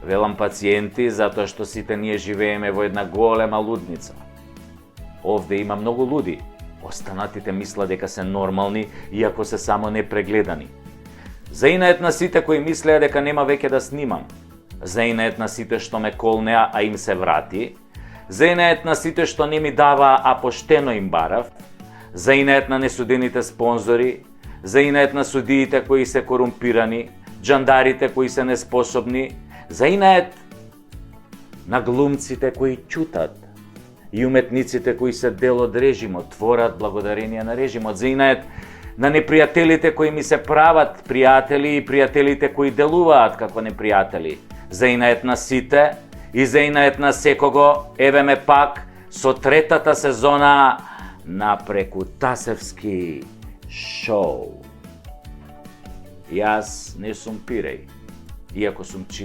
Велам пациенти затоа што сите ние живееме во една голема лудница. Овде има многу луди. Останатите мислат дека се нормални, иако се само непрегледани. Заинает на сите кои мислеа дека нема веќе да снимам. Заинает на сите што ме колнеа, а им се врати. Заинает на сите што не ми дава, а поштено им барав. Заинает на несудените спонзори. Заинает на судиите кои се корумпирани, джандарите кои се неспособни. Заинает на глумците кои ќутат и уметниците кои се дел од режимот, творат благодарение на режимот. Заинает на непријателите кои ми се прават пријатели и пријателите кои делуваат како непријатели. Заинает на сите и заинает на секого, еве ме пак со третата сезона на Прекутасевски шоу. Јас не сум пиреј, иако сум